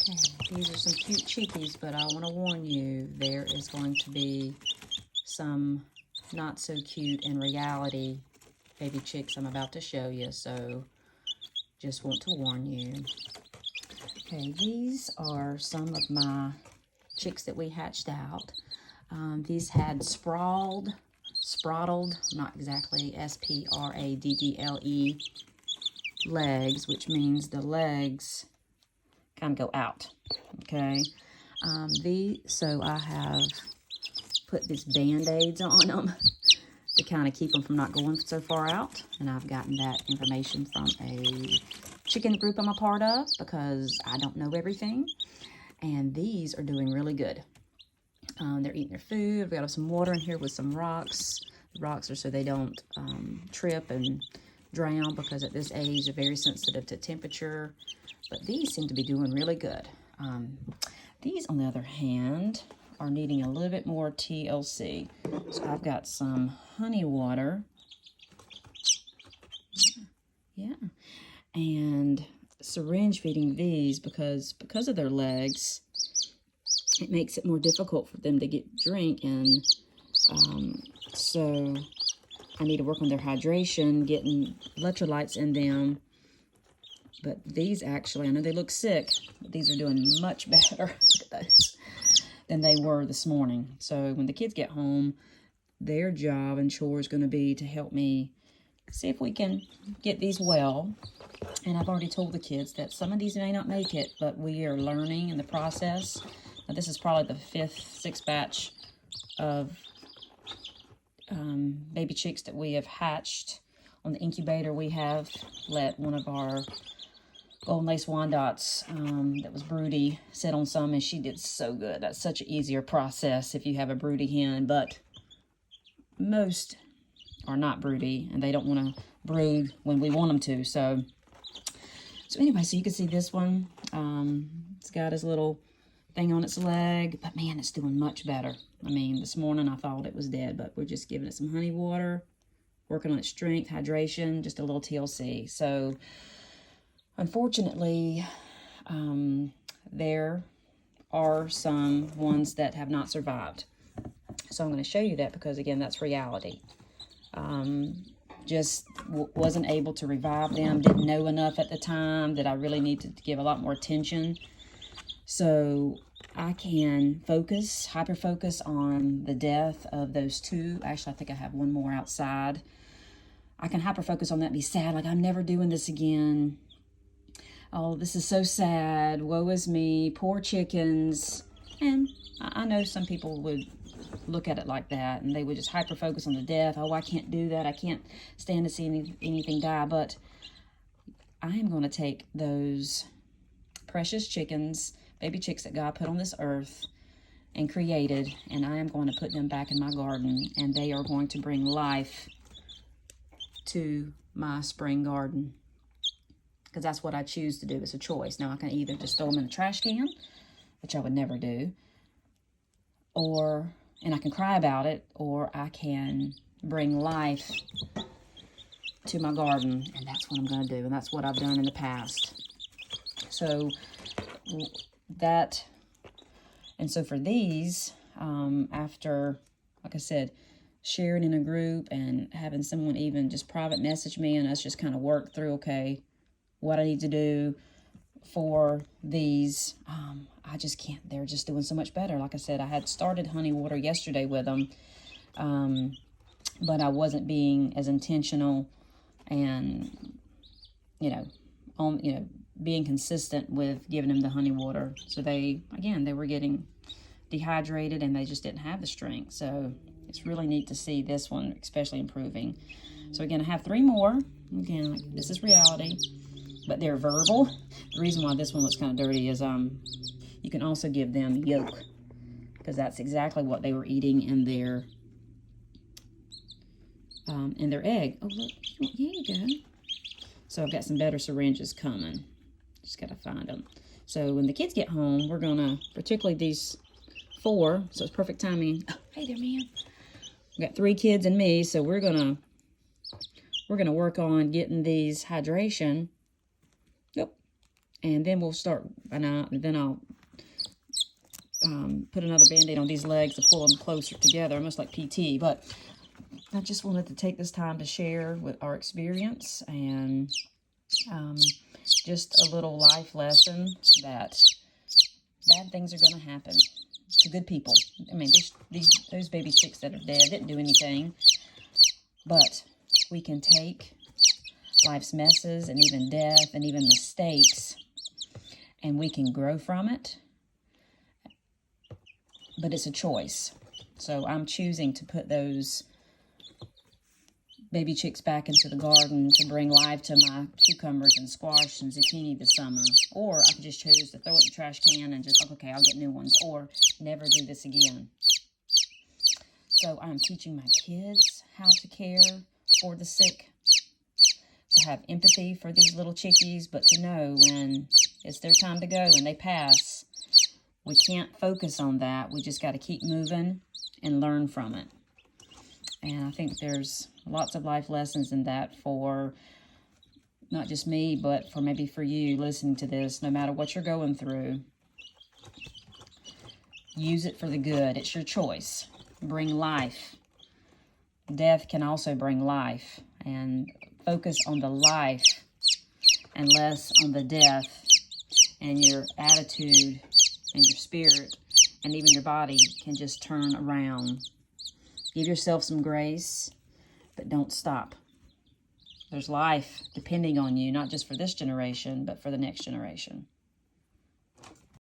Okay, these are some cute chickies, but I want to warn you, there is going to be some not so cute in reality baby chicks I'm about to show you, so just want to warn you. Okay, these are some of my chicks that we hatched out. These had spraddled, not exactly S-P-R-A-D-D-L-E legs, which means the legs kind of go out, okay? So I have put these Band-Aids on them to kind of keep them from not going so far out, and I've gotten that information from a chicken group I'm a part of because I don't know everything, and these are doing really good. They're eating their food. I've got some water in here with some rocks. The rocks are so they don't trip and drown, because at this age they're very sensitive to temperature. But these seem to be doing really good. These, on the other hand, are needing a little bit more TLC. So I've got some honey water. Yeah. And syringe feeding these because of their legs, it makes it more difficult for them to get drink, and so I need to work on their hydration, getting electrolytes in them. But these actually, I know they look sick, but these are doing much better, look at those, than they were this morning. So when the kids get home, their job and chore is going to be to help me see if we can get these well. And I've already told the kids that some of these may not make it, but we are learning in the process. Now, this is probably the 5th, 6th batch of baby chicks that we have hatched. On the incubator, we have let one of our golden lace Wyandottes that was broody sit on some, and she did so good. That's such an easier process if you have a broody hen, but most are not broody, and they don't want to brood when we want them to. So anyway, so you can see this one. It's got his little thing on its leg, but man, it's doing much better. I mean, this morning I thought it was dead, but we're just giving it some honey water, working on its strength, hydration, just a little TLC. So unfortunately, there are some ones that have not survived. So I'm going to show you that because, again, that's reality. Just wasn't able to revive them, didn't know enough at the time that I really needed to give a lot more attention. So I can hyper-focus on the death of those two. Actually, I think I have one more outside. I can hyper-focus on that and be sad, like, I'm never doing this again. Oh, this is so sad. Woe is me. Poor chickens. And I know some people would look at it like that, and they would just hyper-focus on the death. Oh, I can't do that. I can't stand to see anything die. But I am going to take those precious chickens, baby chicks that God put on this earth and created, and I am going to put them back in my garden, and they are going to bring life to my spring garden, because that's what I choose to do. It's a choice. Now, I can either just throw them in the trash can, which I would never do, and I can cry about it, or I can bring life to my garden, and that's what I'm going to do, and that's what I've done in the past. So for these, after, like I said, sharing in a group and having someone even just private message me and us just kind of work through, okay, what I need to do for these, I just can't. They're just doing so much better. Like I said, I had started honey water yesterday with them, but I wasn't being as intentional and, being consistent with giving them the honey water. So they were getting dehydrated, and they just didn't have the strength. So it's really neat to see this one especially improving. So again, I have 3 more. Again, this is reality, but they're verbal. The reason why this one looks kind of dirty is you can also give them yolk, because that's exactly what they were eating in their egg. Oh, look, here you go. So I've got some better syringes coming. Just got to find them. So when the kids get home, we're going to, particularly these 4, so it's perfect timing. Oh, hey there, man. We got 3 kids and me, so we're going to work on getting these hydration. Yep. And then we'll start, then I'll put another Band-Aid on these legs to pull them closer together, almost like PT. But I just wanted to take this time to share with our experience, and just a little life lesson that bad things are going to happen to good people. I mean, those baby chicks that are dead didn't do anything, but we can take life's messes and even death and even mistakes, and we can grow from it. But it's a choice. So I'm choosing to put those baby chicks back into the garden to bring life to my cucumbers and squash and zucchini this summer. Or I could just choose to throw it in the trash can and just, okay, I'll get new ones, or never do this again. So I'm teaching my kids how to care for the sick, to have empathy for these little chickies, but to know when it's their time to go and they pass, we can't focus on that. We just got to keep moving and learn from it. And I think there's lots of life lessons in that for not just me, but for maybe for you listening to this. No matter what you're going through, use it for the good. It's your choice. Bring life. Death can also bring life. And focus on the life and less on the death, and your attitude and your spirit and even your body can just turn around. Give yourself some grace, but don't stop. There's life depending on you, not just for this generation, but for the next generation.